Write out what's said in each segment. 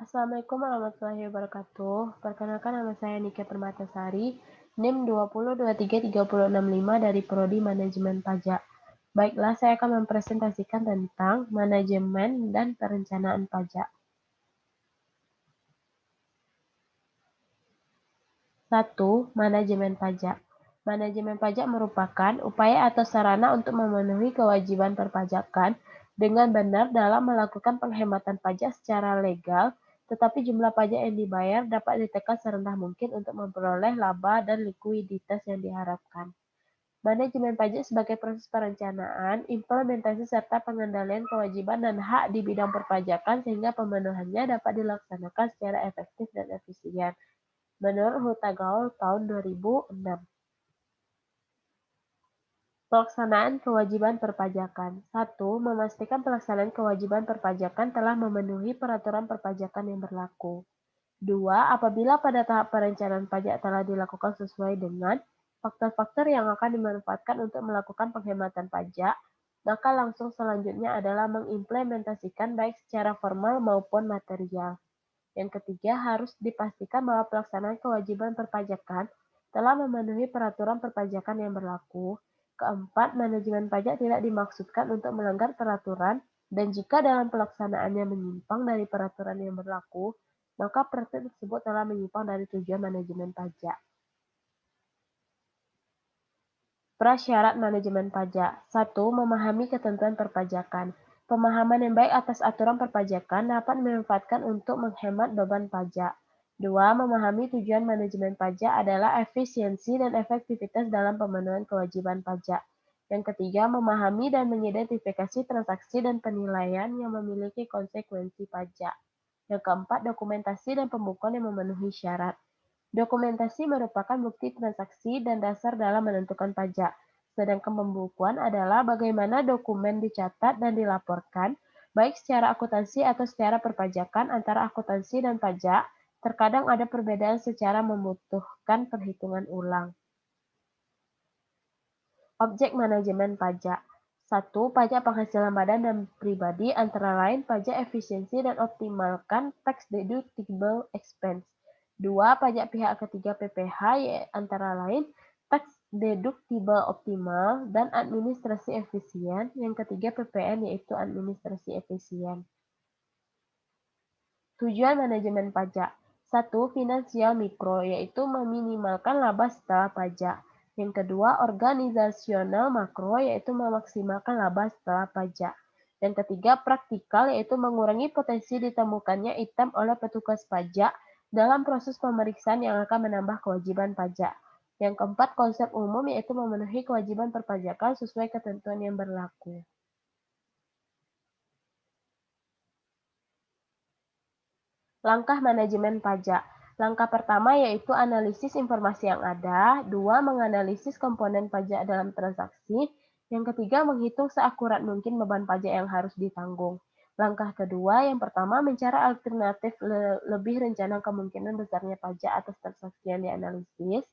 Assalamualaikum warahmatullahi wabarakatuh. Perkenalkan nama saya Nike Permatasari, NIM 20233065 dari Prodi Manajemen Pajak. Baiklah, saya akan mempresentasikan tentang manajemen dan perencanaan pajak. 1. Manajemen pajak. Manajemen pajak merupakan upaya atau sarana untuk memenuhi kewajiban perpajakan dengan benar dalam melakukan penghematan pajak secara legal, tetapi jumlah pajak yang dibayar dapat ditekan serendah mungkin untuk memperoleh laba dan likuiditas yang diharapkan. Manajemen pajak sebagai proses perencanaan, implementasi serta pengendalian kewajiban dan hak di bidang perpajakan sehingga pemenuhannya dapat dilaksanakan secara efektif dan efisien. Menurut Hutagaol tahun 2006. Pelaksanaan kewajiban perpajakan. 1. Memastikan pelaksanaan kewajiban perpajakan telah memenuhi peraturan perpajakan yang berlaku. 2. Apabila pada tahap perencanaan pajak telah dilakukan sesuai dengan faktor-faktor yang akan dimanfaatkan untuk melakukan penghematan pajak, maka langsung selanjutnya adalah mengimplementasikan baik secara formal maupun material. Yang ketiga, harus dipastikan bahwa pelaksanaan kewajiban perpajakan telah memenuhi peraturan perpajakan yang berlaku. Keempat, manajemen pajak tidak dimaksudkan untuk melanggar peraturan, dan jika dalam pelaksanaannya menyimpang dari peraturan yang berlaku, maka praktik tersebut telah menyimpang dari tujuan manajemen pajak. Prasyarat manajemen pajak. 1. Memahami ketentuan perpajakan. Pemahaman yang baik atas aturan perpajakan dapat dimanfaatkan untuk menghemat beban pajak. 2. Memahami tujuan manajemen pajak adalah efisiensi dan efektivitas dalam pemenuhan kewajiban pajak. Yang ketiga, memahami dan mengidentifikasi transaksi dan penilaian yang memiliki konsekuensi pajak. Yang keempat, dokumentasi dan pembukuan yang memenuhi syarat. Dokumentasi merupakan bukti transaksi dan dasar dalam menentukan pajak, sedangkan pembukuan adalah bagaimana dokumen dicatat dan dilaporkan, baik secara akuntansi atau secara perpajakan antara akuntansi dan pajak. Terkadang ada perbedaan secara membutuhkan perhitungan ulang. Objek manajemen pajak. 1. Pajak penghasilan badan dan pribadi antara lain pajak efisiensi dan optimalkan tax deductible expense. 2. Pajak pihak ketiga PPH antara lain tax deductible optimal dan administrasi efisien. Yang ketiga PPN yaitu administrasi efisien. Tujuan manajemen pajak. 1. Finansial mikro, yaitu meminimalkan laba setelah pajak. Yang kedua, organisasional makro, yaitu memaksimalkan laba setelah pajak. Yang ketiga, praktikal, yaitu mengurangi potensi ditemukannya item oleh petugas pajak dalam proses pemeriksaan yang akan menambah kewajiban pajak. Yang keempat, konsep umum, yaitu memenuhi kewajiban perpajakan sesuai ketentuan yang berlaku. Langkah manajemen pajak. Langkah pertama yaitu analisis informasi yang ada. 2. Menganalisis komponen pajak dalam transaksi. Yang ketiga, menghitung seakurat mungkin beban pajak yang harus ditanggung. Langkah kedua, yang pertama, mencari alternatif lebih rencana kemungkinan besarnya pajak atas transaksi yang dianalisis.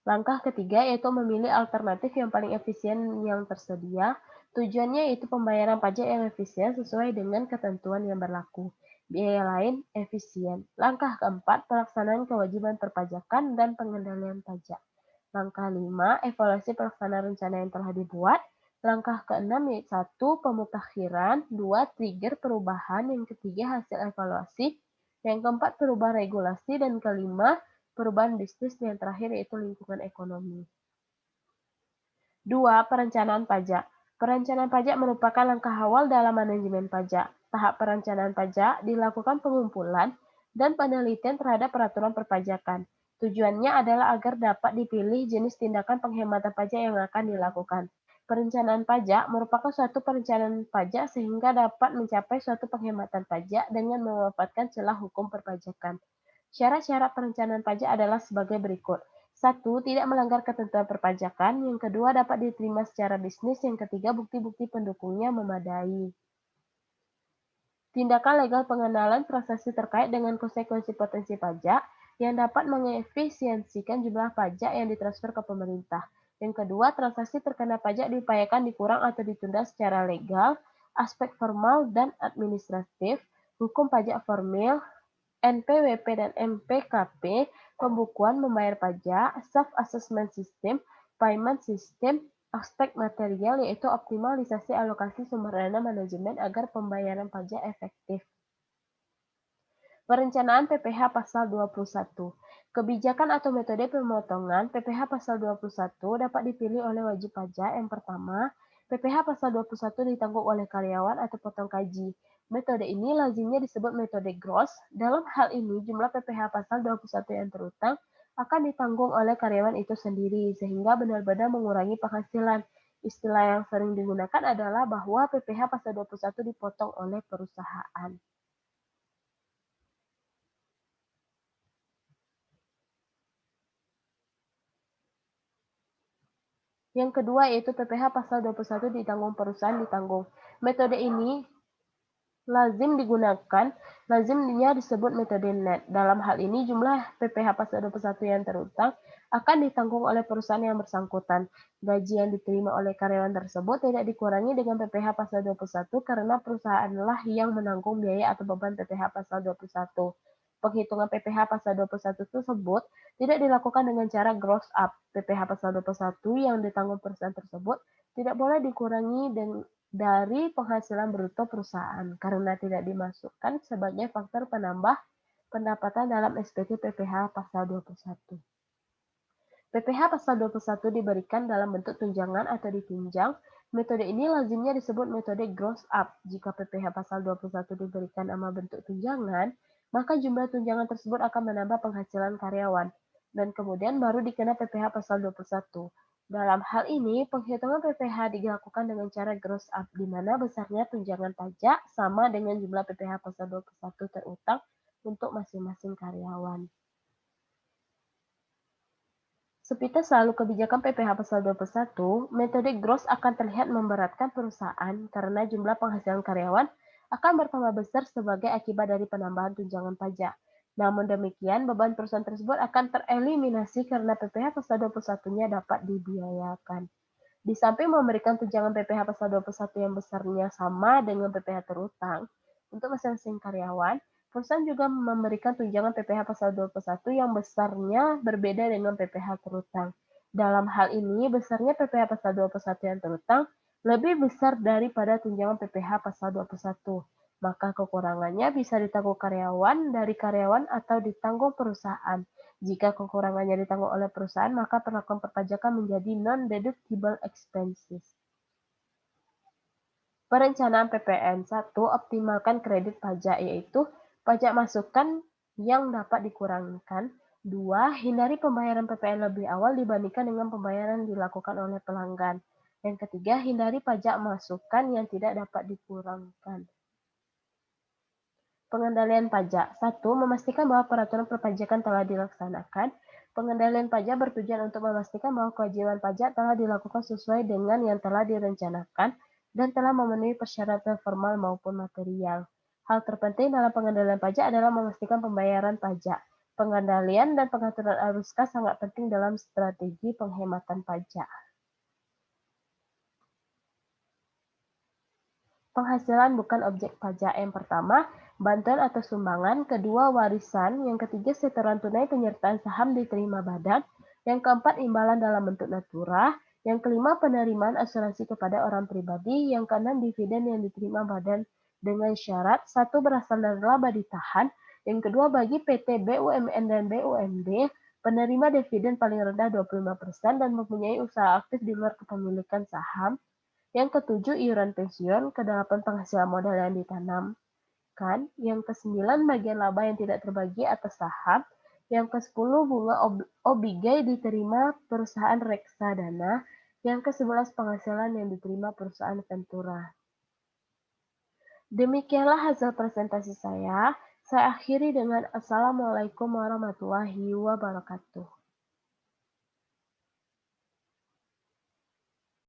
Langkah ketiga yaitu memilih alternatif yang paling efisien yang tersedia. Tujuannya yaitu pembayaran pajak yang efisien sesuai dengan ketentuan yang berlaku. Biaya lain efisien. Langkah keempat, pelaksanaan kewajiban perpajakan dan pengendalian pajak. Langkah 5, evaluasi pelaksanaan rencana yang telah dibuat. Langkah keenam yaitu 1. Pemutakhiran. 2. Trigger perubahan. Yang ketiga, hasil evaluasi. Yang keempat, perubahan regulasi. Dan kelima, perubahan bisnis. Yang terakhir yaitu lingkungan ekonomi. 2. Perencanaan pajak. Perencanaan pajak merupakan langkah awal dalam manajemen pajak. Tahap perencanaan pajak dilakukan pengumpulan dan penelitian terhadap peraturan perpajakan. Tujuannya adalah agar dapat dipilih jenis tindakan penghematan pajak yang akan dilakukan. Perencanaan pajak merupakan suatu perencanaan pajak sehingga dapat mencapai suatu penghematan pajak dengan memanfaatkan celah hukum perpajakan. Syarat-syarat perencanaan pajak adalah sebagai berikut. 1. Tidak melanggar ketentuan perpajakan. Yang kedua, dapat diterima secara bisnis. Yang ketiga, bukti-bukti pendukungnya memadai. Tindakan legal pengenalan transaksi terkait dengan konsekuensi potensi pajak yang dapat mengefisiensikan jumlah pajak yang ditransfer ke pemerintah. Yang kedua, transaksi terkena pajak diupayakan dikurang atau ditunda secara legal, aspek formal dan administratif. hukum pajak formil, NPWP dan MPKP, pembukuan membayar pajak, self-assessment system, payment system, aspek material yaitu optimalisasi alokasi sumber dana manajemen agar pembayaran pajak efektif. Perencanaan PPh Pasal 21. Kebijakan atau metode pemotongan PPh Pasal 21 dapat dipilih oleh wajib pajak. Yang pertama, PPh Pasal 21 ditanggung oleh karyawan atau potong gaji. Metode ini lazimnya disebut metode gross. Dalam hal ini, jumlah PPh Pasal 21 yang terutang akan ditanggung oleh karyawan itu sendiri, sehingga benar-benar mengurangi penghasilan. Istilah yang sering digunakan adalah bahwa PPh Pasal 21 dipotong oleh perusahaan. Yang kedua yaitu PPh Pasal 21 ditanggung perusahaan ditanggung. Metode ini lazimnya disebut metode net. Dalam hal ini jumlah PPh Pasal 21 yang terutang akan ditanggung oleh perusahaan yang bersangkutan. Gaji yang diterima oleh karyawan tersebut tidak dikurangi dengan PPh Pasal 21 karena perusahaanlah yang menanggung biaya atau beban PPh Pasal 21. Penghitungan PPh Pasal 21 tersebut tidak dilakukan dengan cara gross up. PPh Pasal 21 yang ditanggung perusahaan tersebut tidak boleh dikurangi dari penghasilan bruto perusahaan karena tidak dimasukkan sebagai faktor penambah pendapatan dalam SPT PPh Pasal 21. PPh Pasal 21 diberikan dalam bentuk tunjangan atau ditunjang. Metode ini lazimnya disebut metode gross up. Jika PPh Pasal 21 diberikan nama bentuk tunjangan, maka jumlah tunjangan tersebut akan menambah penghasilan karyawan. Dan kemudian baru dikena PPh Pasal 21. Dalam hal ini, penghitungan PPh dilakukan dengan cara gross up, di mana besarnya tunjangan pajak sama dengan jumlah PPh Pasal 21 terutang untuk masing-masing karyawan. Seperti selalu kebijakan PPh Pasal 21, metode gross akan terlihat memberatkan perusahaan karena jumlah penghasilan karyawan akan bertambah besar sebagai akibat dari penambahan tunjangan pajak. Namun demikian, beban perusahaan tersebut akan tereliminasi karena PPh Pasal 21-nya dapat dibiayakan. Di samping memberikan tunjangan PPh Pasal 21 yang besarnya sama dengan PPh terutang untuk masing-masing karyawan, perusahaan juga memberikan tunjangan PPh Pasal 21 yang besarnya berbeda dengan PPh terutang. Dalam hal ini, besarnya PPh Pasal 21 yang terutang lebih besar daripada tunjangan PPh Pasal 21. Maka kekurangannya bisa ditanggung karyawan dari karyawan atau ditanggung perusahaan. Jika kekurangannya ditanggung oleh perusahaan, maka perlakuan perpajakan menjadi non-deductible expenses. Perencanaan PPN 1. Optimalkan kredit pajak, yaitu pajak masukan yang dapat dikurangkan. 2. Hindari pembayaran PPN lebih awal dibandingkan dengan pembayaran dilakukan oleh pelanggan. Yang ketiga, hindari pajak masukan yang tidak dapat dikurangkan. Pengendalian pajak. 1. Memastikan bahwa peraturan perpajakan telah dilaksanakan. Pengendalian pajak bertujuan untuk memastikan bahwa kewajiban pajak telah dilakukan sesuai dengan yang telah direncanakan dan telah memenuhi persyaratan formal maupun material. Hal terpenting dalam pengendalian pajak adalah memastikan pembayaran pajak. Pengendalian dan pengaturan arus kas sangat penting dalam strategi penghematan pajak. Penghasilan bukan objek pajak. Yang pertama, bantuan atau sumbangan. Kedua, warisan. Yang ketiga, setoran tunai penyertaan saham diterima badan. Yang keempat, imbalan dalam bentuk natura. Yang kelima, penerimaan asuransi kepada orang pribadi. Yang keenam, dividen yang diterima badan dengan syarat satu berasal dari laba ditahan. Yang kedua, bagi PT, BUMN, dan BUMD, penerima dividen paling rendah 25% dan mempunyai usaha aktif di luar kepemilikan saham. Yang ketujuh, iuran pensiun. Kedelapan, penghasilan modal yang ditanamkan. Yang kesembilan, bagian laba yang tidak terbagi atas saham. Yang kesepuluh, bunga obligai diterima perusahaan reksadana. Yang ke-11, penghasilan yang diterima perusahaan Ventura. Demikianlah hasil presentasi saya. Saya akhiri dengan Assalamualaikum warahmatullahi wabarakatuh.